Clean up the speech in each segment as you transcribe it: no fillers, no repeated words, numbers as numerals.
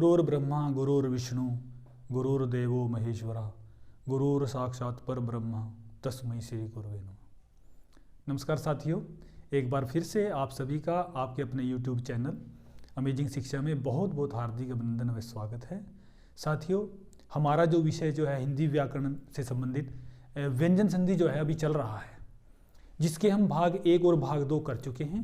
गुरुर्ब्रह्मा गुरुर्विष्णु गुरुर्देवो महेश्वरा गुरुर साक्षात पर ब्रह्म तस्मै श्री गुरुवे नमः। नमस्कार साथियों, एक बार फिर से आप सभी का आपके अपने YouTube चैनल अमेजिंग शिक्षा में बहुत बहुत हार्दिक अभिनंदन व स्वागत है। साथियों, हमारा जो विषय जो है हिंदी व्याकरण से संबंधित व्यंजन संधि जो है अभी चल रहा है, जिसके हम भाग 1 और भाग 2 कर चुके हैं।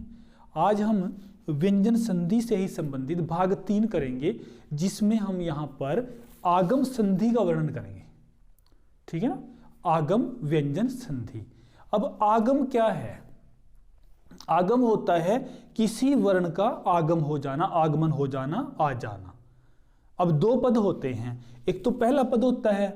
आज हम व्यंजन संधि से ही संबंधित भाग 3 करेंगे, जिसमें हम यहाँ पर आगम संधि का वर्णन करेंगे। ठीक है ना, आगम व्यंजन संधि। अब आगम क्या है? आगम होता है किसी वर्ण का आगम हो जाना, आगमन हो जाना, आ जाना। अब 2 पद होते हैं, एक तो पहला पद होता है,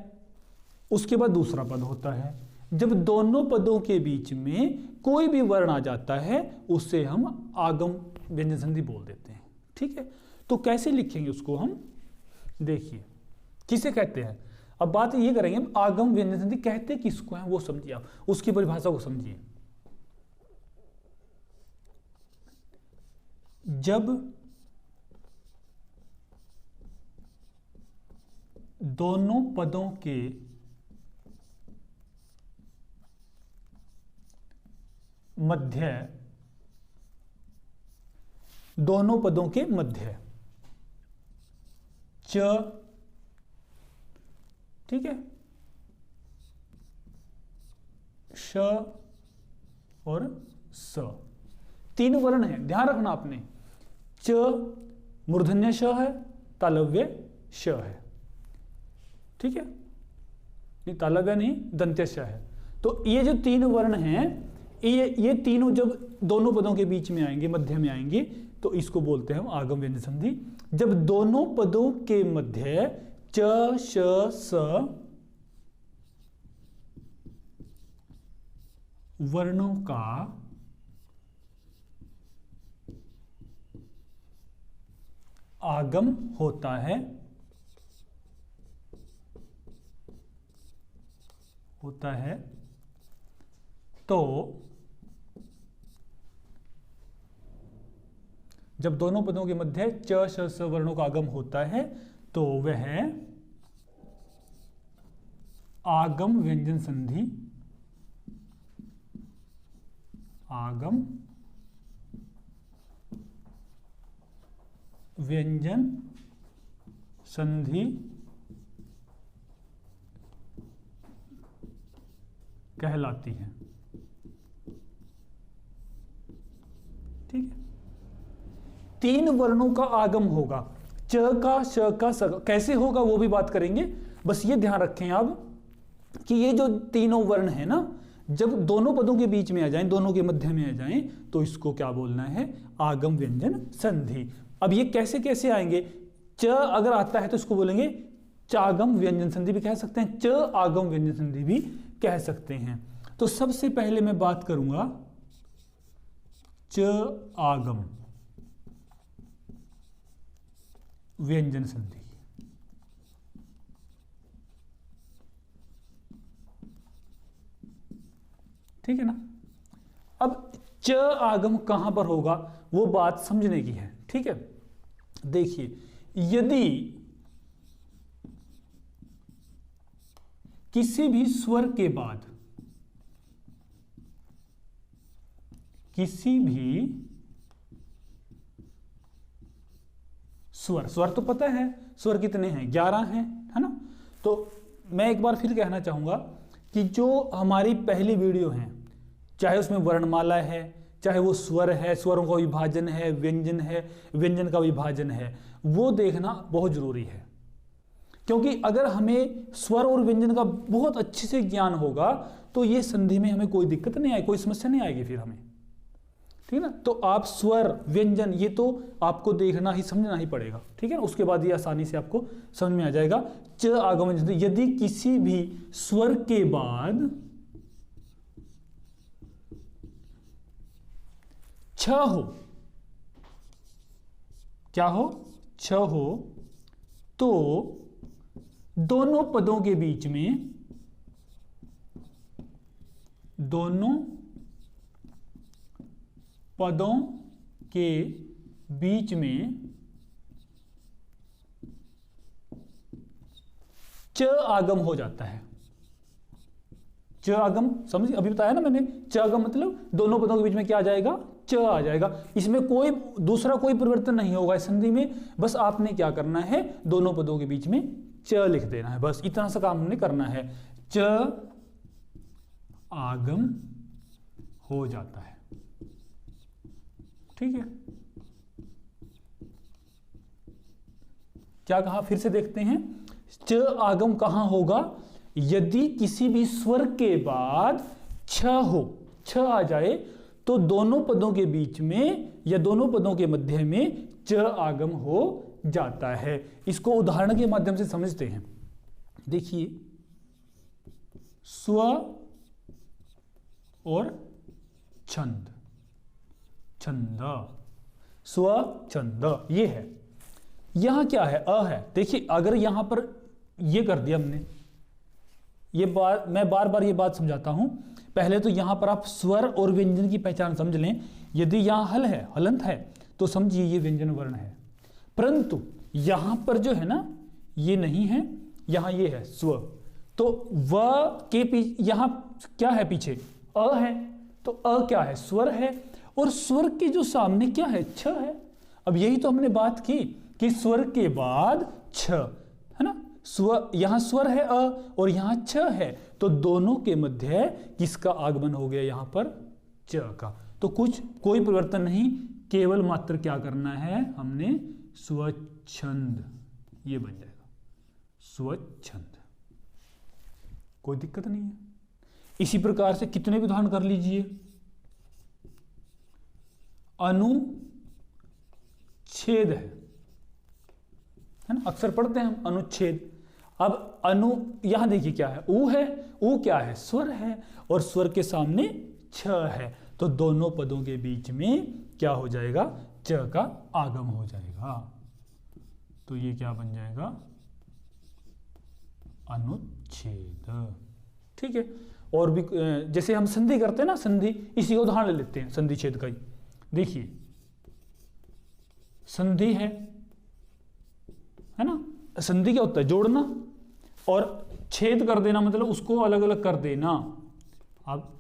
उसके बाद दूसरा पद होता है। जब दोनों पदों के बीच में कोई भी वर्ण आ जाता है, उसे हम आगम व्यंजन संधि बोल देते हैं। ठीक है, तो कैसे लिखेंगे उसको हम देखिए, किसे कहते हैं। अब बात ये करेंगे आगम व्यंजन संधि कहते किसको हैं, वो समझिए आप, उसकी परिभाषा को समझिए। जब दोनों पदों के मध्य, दोनों पदों के मध्य च, ठीक है, श और स, 3 वर्ण है, ध्यान रखना आपने। च मूर्धन्य श है, तालव्य श है। ठीक है, नहीं तालव्य नहीं, दंत्य श है। तो ये जो 3 वर्ण हैं, ये तीनों जब दोनों पदों के बीच में आएंगे, मध्य में आएंगे, तो इसको बोलते हैं हम आगम व्यंजन संधि। जब दोनों पदों के मध्य च श स वर्णों का आगम होता है, तो जब दोनों पदों के मध्य च श स वर्णों का आगम होता है, तो वह आगम व्यंजन संधि, आगम व्यंजन संधि कहलाती है। ठीक है, 3 वर्णों का आगम होगा, च का, श का, स का। कैसे होगा वो भी बात करेंगे, बस ये ध्यान रखें आप कि ये जो तीनों वर्ण है ना, जब दोनों पदों के बीच में आ जाएं, दोनों के मध्य में आ जाएं, तो इसको क्या बोलना है, आगम व्यंजन संधि। अब ये कैसे कैसे आएंगे, च अगर आता है तो इसको बोलेंगे चागम व्यंजन संधि भी कह सकते हैं, च आगम व्यंजन संधि भी कह सकते हैं। तो सबसे पहले मैं बात करूंगा च आगम व्यंजन संधि। ठीक है ना। अब च आगम कहां पर होगा वो बात समझने की है। ठीक है, देखिए, यदि किसी भी स्वर के बाद, किसी भी स्वर तो पता है स्वर कितने हैं, 11 हैं, है ना। तो मैं एक बार फिर कहना चाहूंगा कि जो हमारी पहली वीडियो है, चाहे उसमें वर्णमाला है, चाहे वो स्वर है, स्वरों का विभाजन है, व्यंजन का विभाजन है, वो देखना बहुत जरूरी है। क्योंकि अगर हमें स्वर और व्यंजन का बहुत अच्छे से ज्ञान होगा, तो ये संधि में हमें कोई दिक्कत नहीं आएगी, कोई समस्या नहीं आएगी फिर हमें। ठीक है ना, तो आप स्वर व्यंजन ये तो आपको देखना ही, समझना ही पड़ेगा। ठीक है ना, उसके बाद ये आसानी से आपको समझ में आ जाएगा। च आगम, यदि किसी भी स्वर के बाद छ हो, क्या हो, छ हो, तो दोनों पदों के बीच में, दोनों पदों के बीच में च आगम हो जाता है। च आगम समझ, अभी बताया ना मैंने, च आगम मतलब दोनों पदों के बीच में क्या आ जाएगा, च आ जाएगा। इसमें कोई दूसरा कोई परिवर्तन नहीं होगा इस संधि में, बस आपने क्या करना है, दोनों पदों के बीच में च लिख देना है, बस इतना सा काम हमने करना है। च आगम हो जाता है, ठीक है। क्या कहा, फिर से देखते हैं। च आगम कहां होगा, यदि किसी भी स्वर के बाद छ हो, छ आ जाए तो दोनों पदों के बीच में या दोनों पदों के मध्य में च आगम हो जाता है। इसको उदाहरण के माध्यम से समझते हैं। देखिए, स्व और छंद, छंद, स्व छंद, ये है। यहां क्या है, अ है। देखिए, अगर यहां पर ये कर दिया हमने, ये बात मैं बार बार ये बात समझाता हूं। पहले तो यहां पर आप स्वर और व्यंजन की पहचान समझ लें। यदि यहां हल है, हलंत है, तो समझिए ये व्यंजन वर्ण है। परंतु यहां पर जो है ना, ये नहीं है, यहां ये है स्व, तो व के पीछे यहां क्या है, पीछे अ है, तो अ क्या है, स्वर है, और स्वर के जो सामने क्या है, छ है। अब यही तो हमने बात की कि स्वर के बाद छ है ना, स्वर, यहां स्वर है अ और यहां छ है, तो दोनों के मध्य किसका आगमन हो गया, यहां पर च का। तो कुछ कोई परिवर्तन नहीं, केवल मात्र क्या करना है, हमने स्वच्छंद, ये बन जाएगा स्वच्छंद, कोई दिक्कत नहीं है। इसी प्रकार से कितने भी उदाहरण कर लीजिए। अनुच्छेद है ना, अक्सर पढ़ते हैं हम अनुच्छेद। अब अनु, यहां देखिए क्या है, ऊ है, ऊ क्या है, स्वर है, और स्वर के सामने छ है, तो दोनों पदों के बीच में क्या हो जाएगा, च का आगम हो जाएगा। तो ये क्या बन जाएगा, अनुच्छेद, ठीक है। और भी जैसे हम संधि करते हैं ना, संधि, इसी का उदाहरण ले लेते हैं, संधि छेद का ही। देखिए, संधि है ना, संधि क्या होता है, जोड़ना, और छेद कर देना मतलब उसको अलग अलग कर देना। अब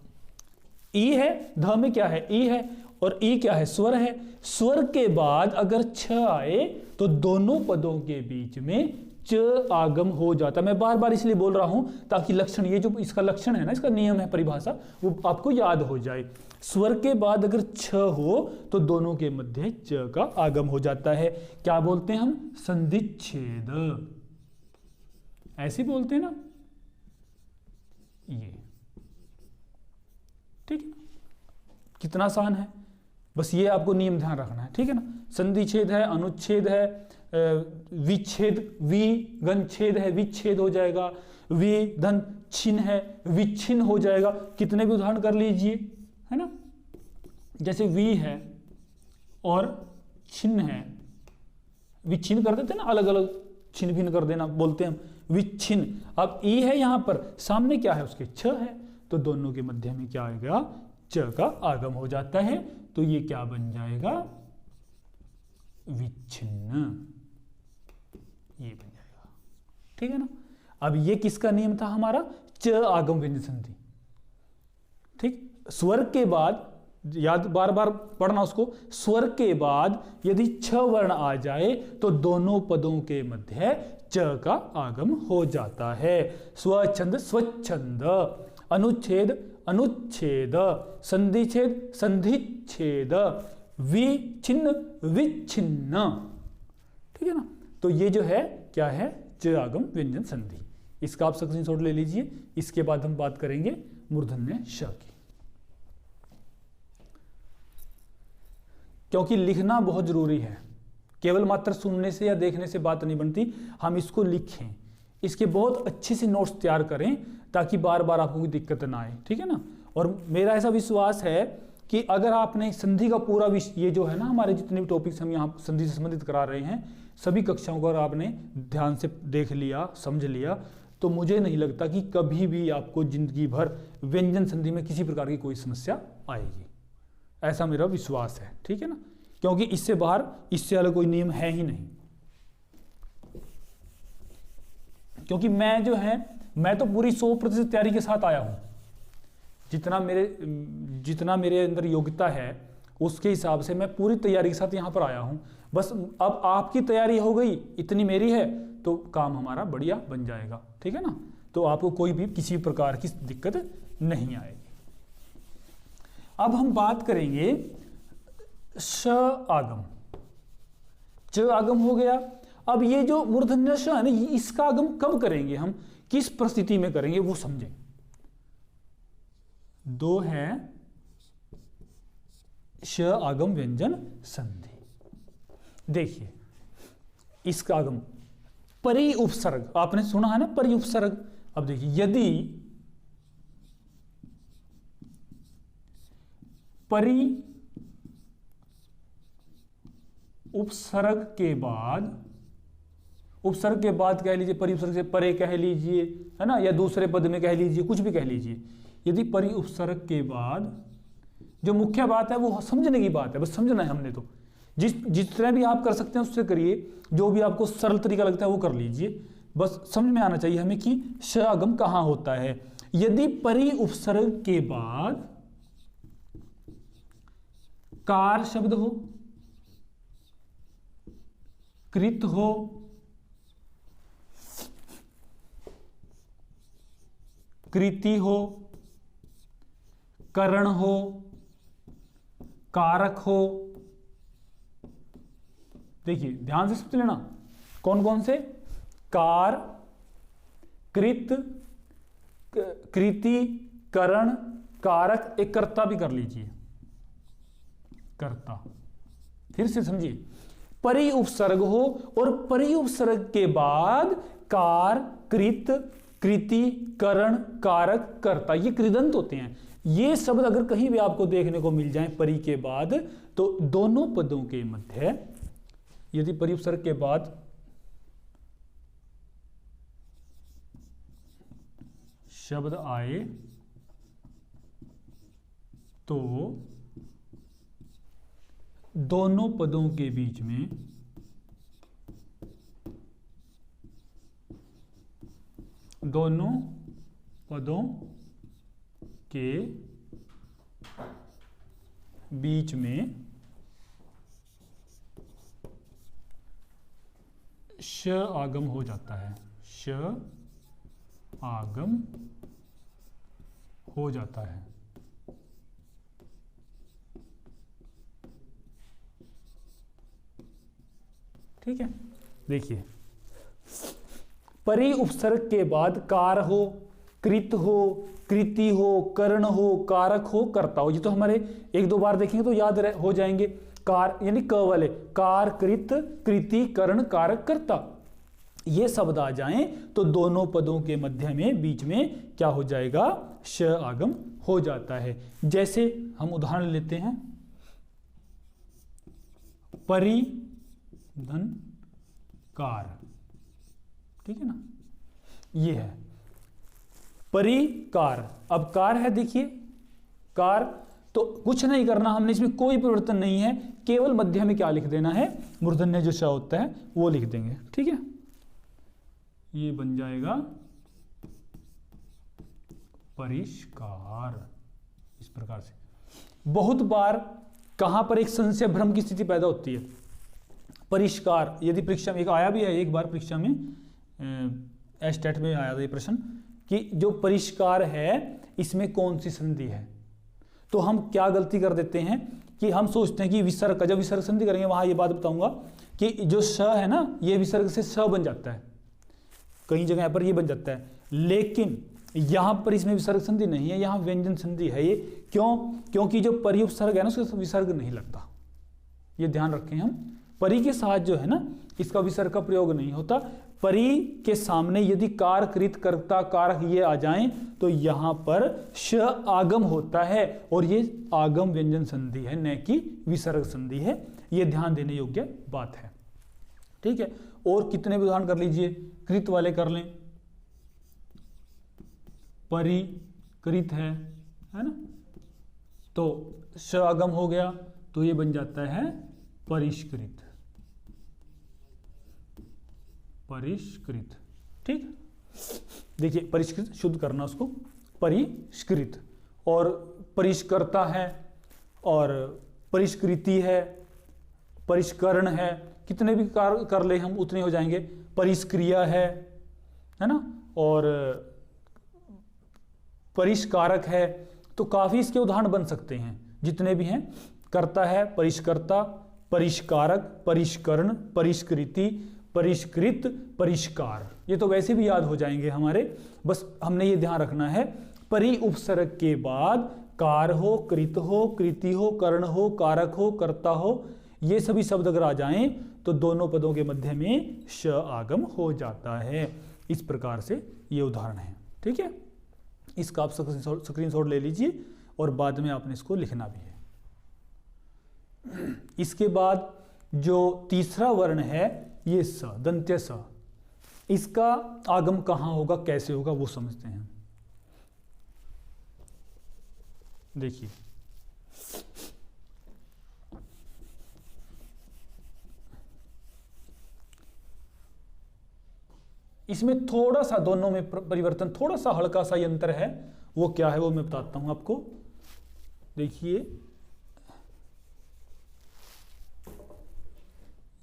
ई है, ध में क्या है, ई है, और ई क्या है, स्वर है। स्वर के बाद अगर छ आए तो दोनों पदों के बीच में च आगम हो जाता है। मैं बार बार इसलिए बोल रहा हूं ताकि लक्षण, ये जो इसका लक्षण है ना, इसका नियम है, परिभाषा, वो आपको याद हो जाए। स्वर के बाद अगर छ हो तो दोनों के मध्य च का आगम हो जाता है। क्या बोलते हैं हम, संधिच्छेद, ऐसे बोलते हैं ना, ये, ठीक है। कितना आसान है, बस ये आपको नियम ध्यान रखना है, ठीक है ना। संधिच्छेद है, अनुच्छेद है, विच्छेद, वि गण छेद है, विच्छेद हो जाएगा, वि धन छिन्न है, विच्छिन्न हो जाएगा। कितने भी उदाहरण कर लीजिए, है ना। जैसे वि है और छिन्न है, विच्छिन्न कर देते हैं ना, अलग अलग छिन्न भिन्न कर देना बोलते हैं हम, विच्छिन्न। अब ई है, यहां पर सामने क्या है, उसके छ है, तो दोनों के मध्य में क्या आएगा, च का आगम हो जाता है। तो ये क्या बन जाएगा, विच्छिन्न, ये बन जाएगा, ठीक है ना। अब ये किसका नियम था हमारा, च आगम व्यंजन संधि, ठीक। स्वर के बाद, याद बार बार पढ़ना उसको, स्वर के बाद यदि छ वर्ण आ जाए तो दोनों पदों के मध्य च का आगम हो जाता है। स्वच्छंद, स्वच्छंद, अनुच्छेद, अनुच्छेद, संधिच्छेद, संधिच्छेद, विच्छिन्न, विच्छिन्न, ठीक है ना। तो ये जो है क्या है, च आगम व्यंजन संधि। इसका आप स्क्रीनशॉट ले लीजिए। इसके बाद हम बात करेंगे मूर्धन्य श की, क्योंकि लिखना बहुत जरूरी है। केवल मात्र सुनने से या देखने से बात नहीं बनती, हम इसको लिखें, इसके बहुत अच्छे से नोट्स तैयार करें ताकि बार बार आपको कोई दिक्कत ना आए, ठीक है ना। और मेरा ऐसा विश्वास है कि अगर आपने संधि का पूरा विषय, ये जो है ना, हमारे जितने भी टॉपिक्स हम यहाँ संधि से संबंधित करा रहे हैं, सभी कक्षाओं को अगर आपने ध्यान से देख लिया, समझ लिया, तो मुझे नहीं लगता कि कभी भी आपको जिंदगी भर व्यंजन संधि में किसी प्रकार की कोई समस्या आएगी। ऐसा मेरा विश्वास है, ठीक है ना, क्योंकि इससे बाहर, इससे अलग कोई नियम है ही नहीं। क्योंकि मैं जो है, मैं तो पूरी 100% तैयारी के साथ आया हूँ। जितना मेरे अंदर योग्यता है उसके हिसाब से मैं पूरी तैयारी के साथ यहाँ पर आया हूँ। बस अब आपकी तैयारी हो गई, इतनी मेरी है, तो काम हमारा बढ़िया बन जाएगा। ठीक है ना, तो आपको कोई भी किसी प्रकार की दिक्कत नहीं आएगी। अब हम बात करेंगे श आगम। च आगम हो गया। अब ये जो मूर्धन्य श है ना, इसका आगम कब करेंगे हम, किस परिस्थिति में करेंगे वो समझें। दो है श आगम व्यंजन संधि। देखिए इसका आगम परि उपसर्ग, आपने सुना है ना परि उपसर्ग। अब देखिए यदि परि उपसर्ग के बाद कह लीजिए, परि उपसर्ग से परे कह लीजिए, है ना, या दूसरे पद में कह लीजिए, कुछ भी कह लीजिए। यदि परि उपसर्ग के बाद जो मुख्य बात है वो समझने की बात है, बस समझना है हमने। तो जिस तरह भी आप कर सकते हैं उससे करिए, जो भी आपको सरल तरीका लगता है वो कर लीजिए, बस समझ में आना चाहिए हमें कि श आगम कहां होता है। यदि परि उपसर्ग के बाद कार शब्द हो, कृत हो, कृति हो, करण हो, कारक हो। देखिए ध्यान से समझ लेना कौन कौन से, कार, कृत, कृति, करण, कारक। एक कर्ता भी कर लीजिए, कर्ता। फिर से समझिए, परि उपसर्ग हो और परि उपसर्ग के बाद कार, कृत, कृति, करण, कारक, कर्ता, ये कृदंत होते हैं। ये शब्द अगर कहीं भी आपको देखने को मिल जाए परि के बाद, तो दोनों पदों के मध्य यदि परि उपसर्ग के बाद शब्द आए तो दोनों पदों के बीच में श आगम हो जाता है। श आगम हो जाता है। ठीक है, देखिए परि उपसर्ग के बाद कार हो, कृत हो, कृति हो, कर्ण हो, कारक हो, कर्ता हो। ये तो हमारे एक दो बार देखेंगे तो याद हो जाएंगे। कार यानी क वाले, कार, कृत, कृति, कर्ण, कारक, कर्ता, ये शब्द आ जाएं तो दोनों पदों के मध्य में बीच में क्या हो जाएगा, श आगम हो जाता है। जैसे हम उदाहरण लेते हैं, परि धन कार। ठीक है ना, ये है परि कार। अब कार है, देखिए कार, तो कुछ नहीं करना हमने, इसमें कोई परिवर्तन नहीं है, केवल मध्य में क्या लिख देना है, मूर्धन्य जो श होता है वो लिख देंगे। ठीक है, ये बन जाएगा परिष्कार। इस प्रकार से बहुत बार कहां पर एक संशय भ्रम की स्थिति पैदा होती है। परिष्कार यदि परीक्षा में एक आया भी है, एक बार परीक्षा में एस्टेट में आया था ये प्रश्न कि जो परिष्कार है इसमें कौन सी संधि है। तो हम क्या गलती कर देते हैं कि हम सोचते हैं कि विसर्ग का, जब विसर्ग संधि करेंगे वहां ये बात बताऊंगा कि जो श है ना, ये विसर्ग से स बन जाता है, कई जगह पर ये बन जाता है, लेकिन यहां पर इसमें विसर्ग संधि नहीं है, यहां व्यंजन संधि है। ये क्यों? क्योंकि जो परि उपसर्ग है ना उसका विसर्ग नहीं लगता। ये ध्यान रखें हम, परि के साथ जो है ना इसका विसर्ग का प्रयोग नहीं होता। परि के सामने यदि कार, कृत, कर्ता, कारक ये आ जाएं तो यहां पर श आगम होता है, और ये आगम व्यंजन संधि है, न कि विसर्ग संधि है। ये ध्यान देने योग्य बात है। ठीक है, और कितने भी उदाहरण कर लीजिए, कृत वाले कर लें, परि कृत है ना, तो श आगम हो गया तो ये बन जाता है परिष्कृत। परिष्कृत। ठीक, देखिए परिष्कृत, शुद्ध करना उसको, परिष्कृत, और परिष्कर्ता है, और परिष्कृति है, परिष्करण है, कितने भी कार्य कर ले हम उतने हो जाएंगे। परिष्क्रिया है ना, और परिष्कारक है। तो काफी इसके उदाहरण बन सकते हैं जितने भी हैं। कर्ता है, परिष्कर्ता, परिष्कारक, परिष्करण, परिष्कृति, परिष्कृत, परिष्कार, ये तो वैसे भी याद हो जाएंगे हमारे। बस हमने ये ध्यान रखना है, परि उपसर्ग के बाद कार हो, कृत हो, कृति हो, कर्ण हो, कारक हो, कर्ता हो, ये सभी शब्द अगर आ जाएं तो दोनों पदों के मध्य में श आगम हो जाता है। इस प्रकार से ये उदाहरण है। ठीक है, इसका आप स्क्रीनशॉट ले लीजिए और बाद में आपने इसको लिखना भी है। इसके बाद जो तीसरा वर्ण है ये स, दंत्य स, इसका आगम कहां होगा, कैसे होगा, वो समझते हैं। देखिए इसमें थोड़ा सा दोनों में परिवर्तन, थोड़ा सा हल्का सा यंत्र है। वो क्या है वो मैं बताता हूं आपको। देखिए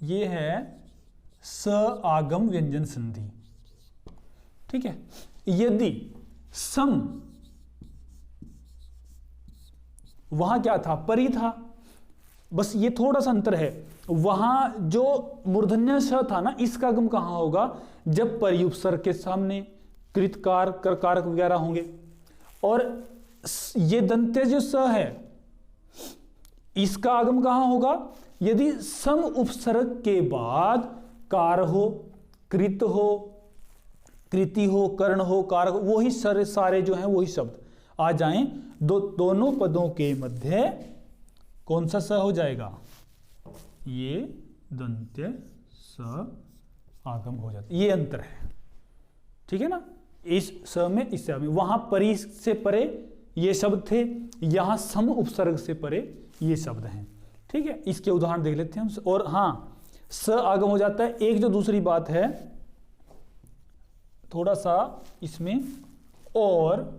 ये है स आगम व्यंजन संधि। ठीक है, यदि सम, वहां क्या था, परि था, बस ये थोड़ा सा अंतर है। वहां जो मूर्धन्य स था ना, इसका आगम कहां होगा, जब परि उपसर्ग के सामने कृतकार, करकारक वगैरह होंगे। और ये दंत्य जो स है, इसका आगम कहां होगा, यदि सम उपसर्ग के बाद कार हो, कृत हो, कृति हो, कर्ण हो, कारक हो, वही सारे जो हैं वही शब्द आ जाएं, दोनों पदों के मध्य कौन सा स हो जाएगा, ये दंत्य स आगम हो जाता है। ये अंतर है। ठीक है ना, इस स में, इस स में, वहां परि से परे ये शब्द थे, यहां सम उपसर्ग से परे ये शब्द हैं। ठीक है, इसके उदाहरण देख लेते हैं हम। और हां, स आगम हो जाता है। एक जो दूसरी बात है, थोड़ा सा इसमें और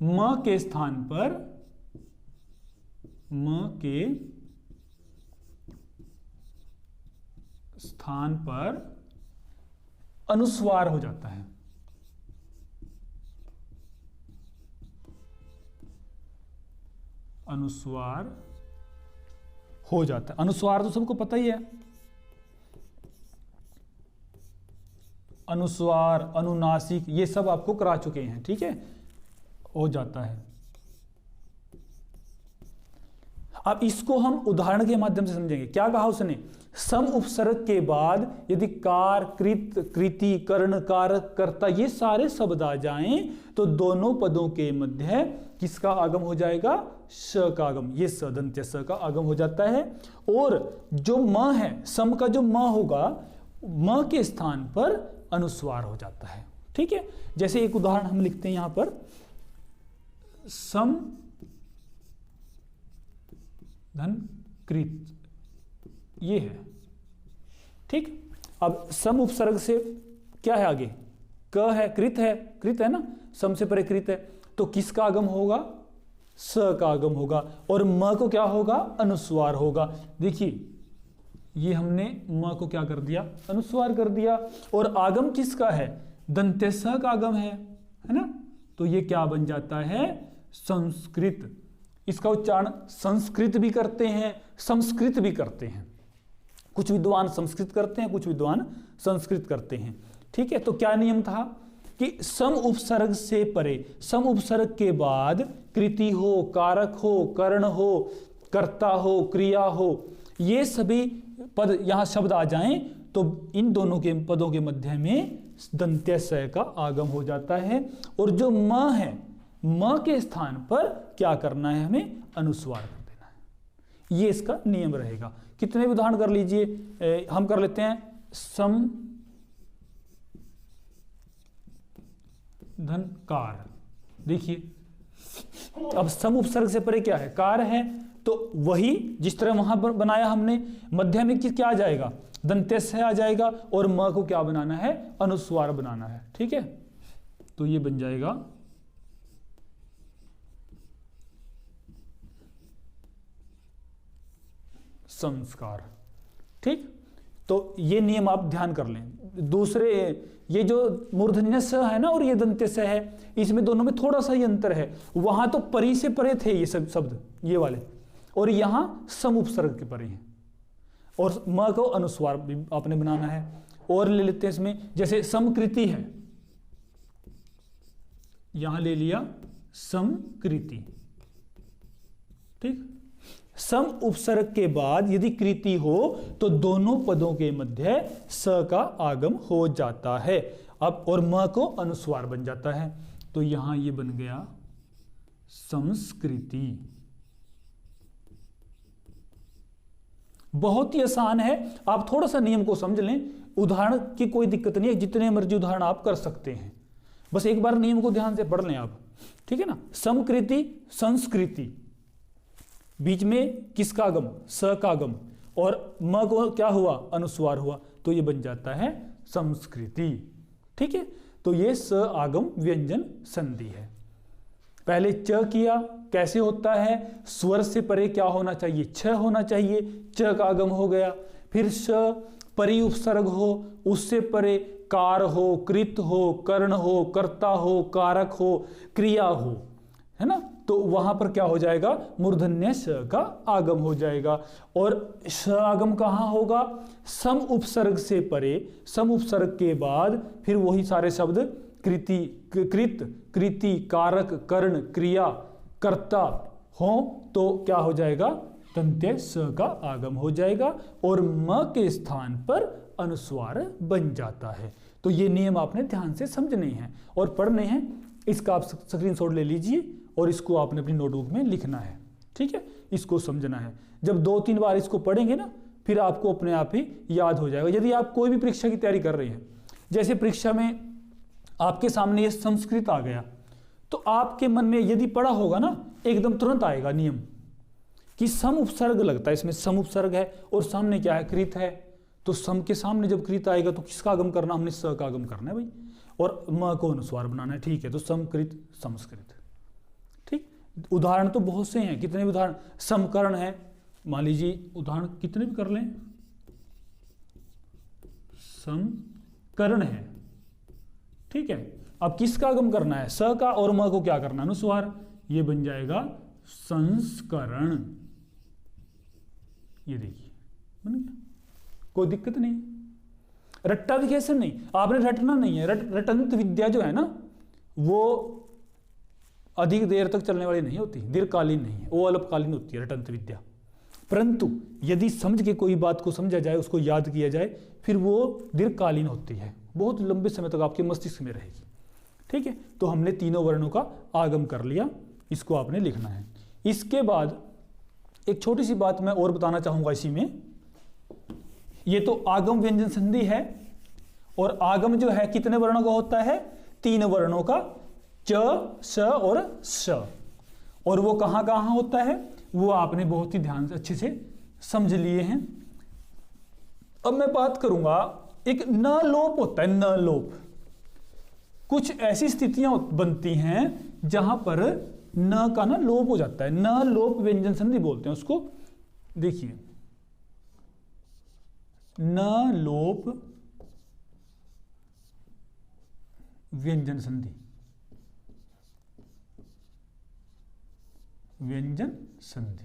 म के स्थान पर, म के स्थान पर अनुस्वार हो जाता है। अनुस्वार हो जाता है। अनुस्वार तो सबको पता ही है, अनुस्वार, अनुनासिक, ये सब आपको करा चुके हैं। ठीक है, हो जाता है। अब इसको हम उदाहरण के माध्यम से समझेंगे। क्या कहा उसने, सम उपसर्ग के बाद यदि कार, कृत, कृति, कर्ण, कारक, कर्ता, ये सारे शब्द आ जाएं तो दोनों पदों के मध्य किसका आगम हो जाएगा, श का आगम। ये स, दंत्य स का आगम हो जाता है। और जो म है, सम का जो म होगा, म के स्थान पर अनुस्वार हो जाता है। ठीक है, जैसे एक उदाहरण हम लिखते हैं यहां पर, सम धन कृत, ये है। ठीक, अब सम उपसर्ग से क्या है आगे, क है, कृत है, कृत है ना, सम से परे कृत है, तो किसका आगम होगा, स का आगम होगा। और म को क्या होगा, अनुस्वार होगा। देखिए ये हमने म को क्या कर दिया, अनुस्वार कर दिया। और आगम किसका है, दंत्य स का आगम है ना, तो ये क्या बन जाता है, संस्कृत। इसका उच्चारण संस्कृत भी करते हैं, संस्कृत भी करते हैं। कुछ विद्वान संस्कृत करते हैं, कुछ विद्वान संस्कृत करते हैं। ठीक है, तो क्या नियम था कि सम उपसर्ग से परे, सम उपसर्ग के बाद कृति हो, कारक हो, कर्ण हो, कर्ता हो, क्रिया हो, ये सभी पद यहां शब्द आ जाएं तो इन दोनों के पदों के मध्य में दंत्य स का आगम हो जाता है। और जो म है, म के स्थान पर क्या करना है, हमें अनुस्वार कर देना है। ये इसका नियम रहेगा। कितने उदाहरण कर लीजिए, हम कर लेते हैं। सम धन कार, देखिए अब सम उपसर्ग से परे क्या है, कार है, तो वही जिस तरह वहां पर बनाया हमने, मध्य में क्या आ जाएगा, दंत्य आ जाएगा और म को क्या बनाना है, अनुस्वार बनाना है। ठीक है, तो ये बन जाएगा संस्कार। ठीक, तो ये नियम आप ध्यान कर लें। दूसरे ये जो मूर्धन्य स है ना और ये दंत्य स है, इसमें दोनों में थोड़ा सा ही अंतर है। वहां तो परी से परे थे ये सब शब्द, ये वाले, और यहां सम उपसर्ग के परे हैं, और म को अनुस्वार भी आपने बनाना है। और ले लेते हैं इसमें, जैसे समकृति है, यहां ले लिया समकृति। ठीक, सम उपसर्ग के बाद यदि कृति हो तो दोनों पदों के मध्य स का आगम हो जाता है। अब और म को अनुस्वार बन जाता है, तो यहां ये बन गया संस्कृति। बहुत ही आसान है, आप थोड़ा सा नियम को समझ लें, उदाहरण की कोई दिक्कत नहीं है, जितने मर्जी उदाहरण आप कर सकते हैं, बस एक बार नियम को ध्यान से पढ़ लें आप। ठीक है ना, समकृति संस्कृति, बीच में किसका आगम, स का आगम, और म को क्या हुआ, अनुस्वार हुआ, तो ये बन जाता है संस्कृति। ठीक है, तो ये स आगम व्यंजन संधि है। पहले च किया, कैसे होता है, स्वर से परे क्या होना चाहिए, छ होना चाहिए, च का आगम हो गया। फिर श परि उपसर्ग हो, उससे परे कार हो, कृत हो, कर्ण हो, कर्ता हो, कारक हो, क्रिया हो, है ना, तो वहां पर क्या हो जाएगा, मूर्धन्य स का आगम हो जाएगा। और स आगम कहां होगा, सम उपसर्ग से परे, सम उपसर्ग के बाद फिर वही सारे शब्द कृति, कृत, कृति, कारक, कर्ण, क्रिया, कर्ता हो, तो क्या हो जाएगा, दंत्य स का आगम हो जाएगा और म के स्थान पर अनुस्वार बन जाता है। तो ये नियम आपने ध्यान से समझने हैं और पढ़ने हैं। इसका आप स्क्रीनशॉट ले लीजिए और इसको आपने अपनी नोटबुक में लिखना है। ठीक है, इसको समझना है। जब 2-3 बार इसको पढ़ेंगे ना, फिर आपको अपने आप ही याद हो जाएगा। यदि आप कोई भी परीक्षा की तैयारी कर रहे हैं, जैसे परीक्षा में आपके सामने ये संस्कृत आ गया, तो आपके मन में यदि पढ़ा होगा ना, एकदम तुरंत आएगा नियम कि सम उपसर्ग लगता है, इसमें सम उपसर्ग है और सामने क्या है, कृत है, तो सम के सामने जब कृत आएगा तो किसका आगम करना, हमने स का आगम करना है भाई, और म को अनुस्वार बनाना है। ठीक है, तो समकृत संस्कृत। ठीक, उदाहरण तो बहुत से हैं, कितने भी उदाहरण, समकरण है, मान लीजिए उदाहरण कितने भी कर लें, समकरण है। ठीक है, अब किसका आगम करना है, स का, और म को क्या करना है, अनुस्वार, ये बन जाएगा संस्करण। ये देखिए बन गया, कोई दिक्कत नहीं, रट्टा विकेशन नहीं, आपने रटना नहीं है। रटंत विद्या जो है ना, वो अधिक देर तक चलने वाली नहीं होती, दीर्घकालीन नहीं है, वो अल्पकालीन होती है रटंत विद्या। परंतु यदि समझ के कोई बात को समझा जाए, उसको याद किया जाए, फिर वो दीर्घकालीन होती है, बहुत लंबे समय तक आपके मस्तिष्क में रहेगी। ठीक है, तो हमने तीनों वर्णों का आगम कर लिया, इसको आपने लिखना है। इसके बाद एक छोटी सी बात मैं और बताना चाहूंगा इसी में, ये तो आगम व्यंजन संधि है, और आगम जो है कितने वर्णों का होता है, 3 वर्णों का, च, स और श, और वो कहां कहां होता है, वो आपने बहुत ही ध्यान से अच्छे से समझ लिए हैं। अब मैं बात करूंगा, एक न लोप होता है, न लोप, कुछ ऐसी स्थितियां बनती हैं जहां पर न का ना लोप हो जाता है, न लोप व्यंजन संधि बोलते हैं उसको। देखिए, न लोप व्यंजन संधि, व्यंजन संधि।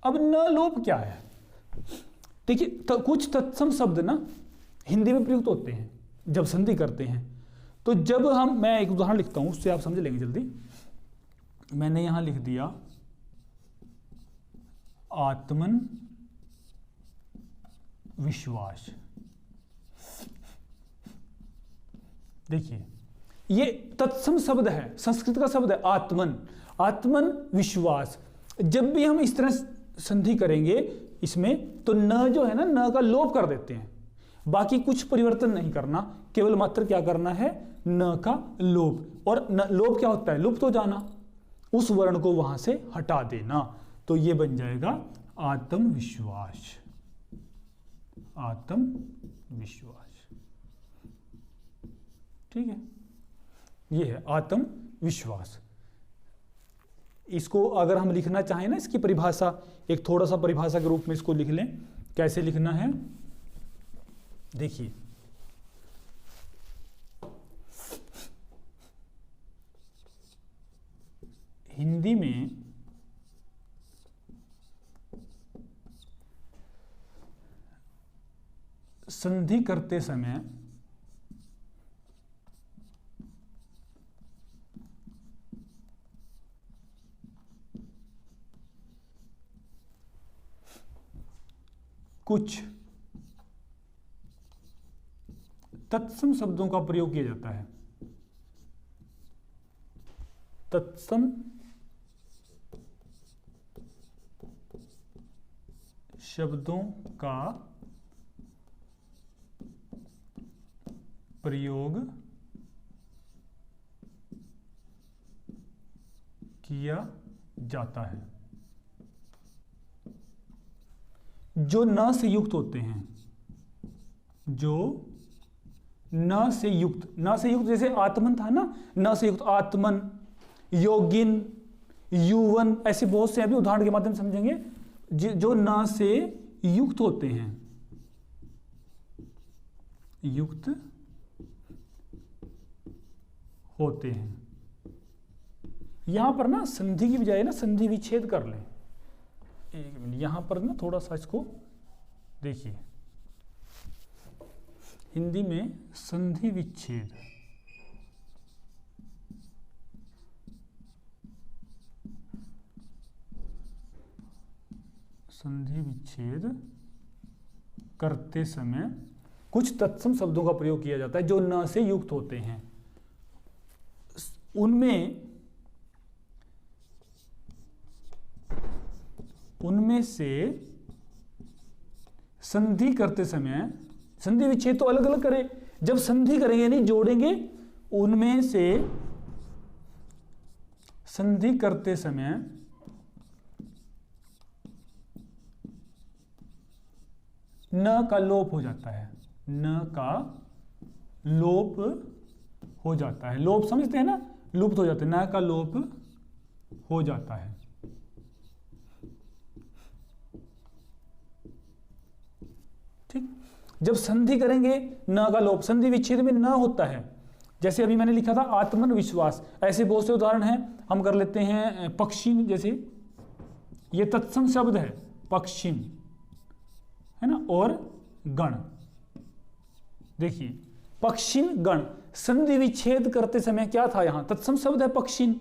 अब न लोप क्या है, देखिए, कुछ तत्सम शब्द ना हिंदी में प्रयुक्त होते हैं जब संधि करते हैं। तो जब मैं एक उदाहरण लिखता हूं, उससे आप समझ लेंगे जल्दी। मैंने यहां लिख दिया आत्मन विश्वास। देखिए, ये तत्सम शब्द है, संस्कृत का शब्द है आत्मन, आत्मन विश्वास। जब भी हम इस तरह संधि करेंगे इसमें, तो न जो है ना, न का लोप कर देते हैं, बाकी कुछ परिवर्तन नहीं करना, केवल मात्र क्या करना है, न का लोप। और न लोप क्या होता है, लुप्त हो जाना, उस वर्ण को वहां से हटा देना। तो ये बन जाएगा आत्मविश्वास। आत्मविश्वास। ठीक है, ये है आत्मविश्वास। इसको अगर हम लिखना चाहें ना, इसकी परिभाषा एक थोड़ा सा परिभाषा के रूप में इसको लिख लें। कैसे लिखना है, देखिए, हिंदी में संधि करते समय कुछ तत्सम शब्दों का प्रयोग किया जाता है। तत्सम शब्दों का प्रयोग किया जाता है जो न से युक्त होते हैं। जो न से युक्त, न से युक्त जैसे आत्मन था ना, न से युक्त आत्मन, योगिन, युवन, ऐसे बहुत से अभी उदाहरण के माध्यम से समझेंगे जो न से युक्त होते हैं। युक्त होते हैं। यहां पर ना संधि की बजाय ना संधि विच्छेद कर लें। एक मिनट, यहां पर ना थोड़ा सा इसको देखिए, हिंदी में संधि विच्छेद, संधि विच्छेद करते समय कुछ तत्सम शब्दों का प्रयोग किया जाता है जो न से युक्त होते हैं। उनमें से संधि करते समय, संधि विच्छेद तो अलग अलग करें, जब संधि करेंगे यानी जोड़ेंगे, उनमें से संधि करते समय न का लोप हो जाता है। न का लोप हो जाता है। लोप समझते हैं ना, लुप्त हो जाते हैं, न का लोप हो जाता है। ठीक, जब संधि करेंगे न का लोप, संधि विच्छेद में न होता है। जैसे अभी मैंने लिखा था आत्मन विश्वास, ऐसे बहुत से उदाहरण हैं। हम कर लेते हैं पक्षिन, जैसे ये तत्सम शब्द है, पक्षिन है ना, और गण। देखिए पक्षिन गण, संधि विच्छेद करते समय क्या था, यहां तत्सम शब्द है पक्षिन,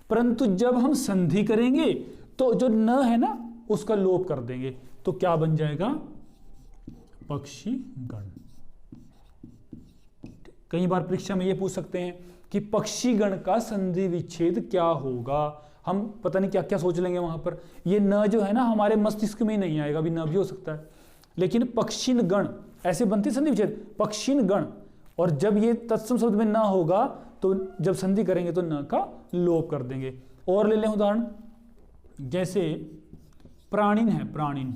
परंतु जब हम संधि करेंगे तो जो न है ना उसका लोप कर देंगे, तो क्या बन जाएगा, पक्षी गण। कई बार परीक्षा में ये पूछ सकते हैं कि पक्षी गण का संधि विच्छेद क्या होगा। हम पता नहीं क्या क्या सोच लेंगे वहां पर। ये न जो है ना हमारे मस्तिष्क में ही नहीं आएगा, अभी न भी हो सकता है, लेकिन पक्षिन गण ऐसे बनती संधि विच्छेद, पक्षिन गण। और जब ये तत्सम शब्द में ना होगा तो जब संधि करेंगे तो न का लोप कर देंगे। और ले लें उदाहरण, जैसे प्राणिन है, प्राणिन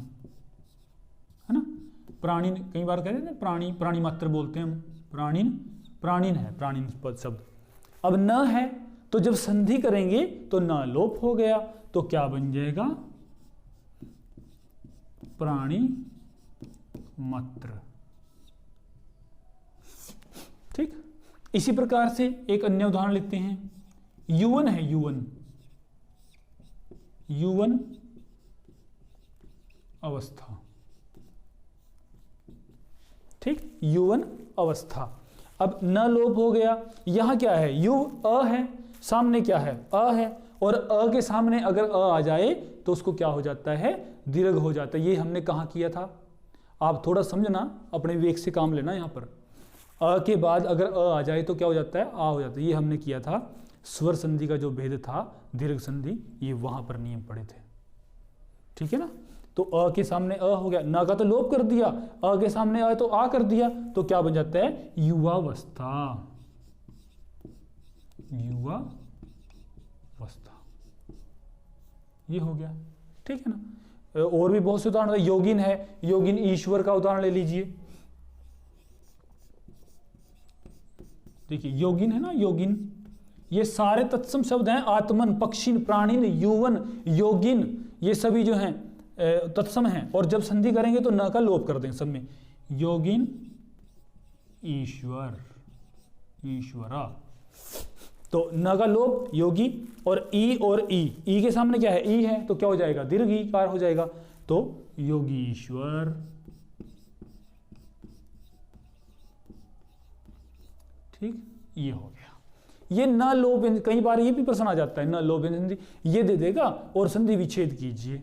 है ना, प्राणिन कई बार कहते हैं ना, प्राणी, प्राणी मात्र बोलते हैं हम, प्राणिन, प्राणिन है, प्राणिन पद शब्द। अब न है तो जब संधि करेंगे तो न लोप हो गया, तो क्या बन जाएगा, प्राणी मात्र। ठीक, इसी प्रकार से एक अन्य उदाहरण लेते हैं, युवन है, युवन, युवन अवस्था। ठीक, युवन अवस्था। अब न लोप हो गया, यहां क्या है, यु अ है, सामने क्या है, अ है, और अ के सामने अगर अ आ जाए तो उसको क्या हो जाता है, दीर्घ हो जाता है। ये हमने कहां किया था, आप थोड़ा समझना, अपने विवेक से काम लेना। यहां पर अ के बाद अगर अ आ जाए तो क्या हो जाता है, आ हो जाता है। ये हमने किया था स्वर संधि का जो भेद था, दीर्घ संधि, ये वहां पर नियम पड़े थे। ठीक है ना, तो अ के सामने अ हो गया, न का तो लोप कर दिया, अ के सामने अ तो आ कर दिया, तो क्या बन जाता है, युवावस्था, युवावस्था, ये हो गया। ठीक है ना, और भी बहुत से उदाहरण है। योगिन है, योगिन ईश्वर का उदाहरण ले लीजिए। देखिए योगिन है ना, योगिन, ये सारे तत्सम शब्द हैं। आत्मन, पक्षिन, प्राणिन, युवन, योगिन, ये सभी जो हैं तत्सम हैं। और जब संधि करेंगे तो न का लोप कर देंगे सब में। योगिन ईश्वर, ईश्वरा, तो न का लोप योगी। और ई के सामने क्या है, ई है, तो क्या हो जाएगा, दीर्घ ईकार हो जाएगा। तो योगीश्वर। ठीक, ये हो गया। ये न लोप, कई बार ये भी प्रश्न आ जाता है, न लोप संधि, ये दे देगा और संधि विच्छेद कीजिए,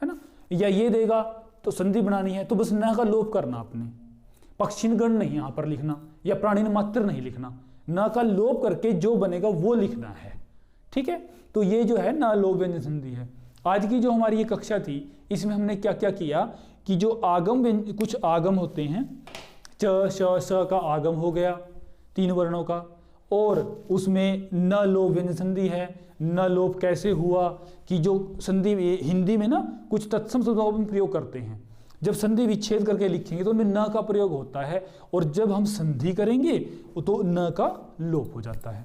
है ना, या ये देगा तो संधि बनानी है तो बस न का लोप करना आपने। पक्षिणगण नहीं यहां पर लिखना, या प्राणिन मात्र नहीं लिखना, न का लोप करके जो बनेगा वो लिखना है। ठीक है, तो ये जो है न लोप व्यंजन संधि है। आज की जो हमारी ये कक्षा थी इसमें हमने क्या क्या किया कि जो आगम, कुछ आगम होते हैं, च श स का आगम हो गया 3 वर्णों का, और उसमें न लोप व्यंजन संधि है। न लोप कैसे हुआ कि जो संधि हिंदी में ना कुछ तत्सम शब्दों का प्रयोग करते हैं, जब संधि विच्छेद करके लिखेंगे तो उनमें न का प्रयोग होता है, और जब हम संधि करेंगे तो न का लोप हो जाता है।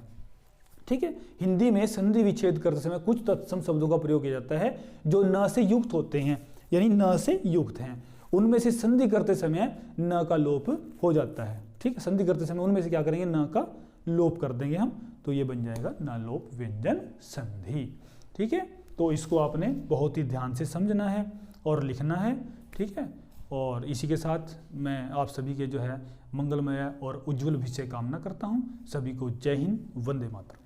ठीक है, हिंदी में संधि विच्छेद करते समय कुछ तत्सम शब्दों का प्रयोग किया जाता है जो न से युक्त होते हैं, यानी न से युक्त हैं, उनमें से संधि करते समय न का लोप हो जाता है। ठीक है, संधि करते समय उनमें से क्या करेंगे, न का लोप कर देंगे हम, तो ये बन जाएगा न लोप व्यंजन संधि। ठीक है, तो इसको आपने बहुत ही ध्यान से समझना है और लिखना है। ठीक है, और इसी के साथ मैं आप सभी के जो है मंगलमय और उज्जवल भविष्य कामना करता हूँ। सभी को जय हिंद, वंदे मातरम।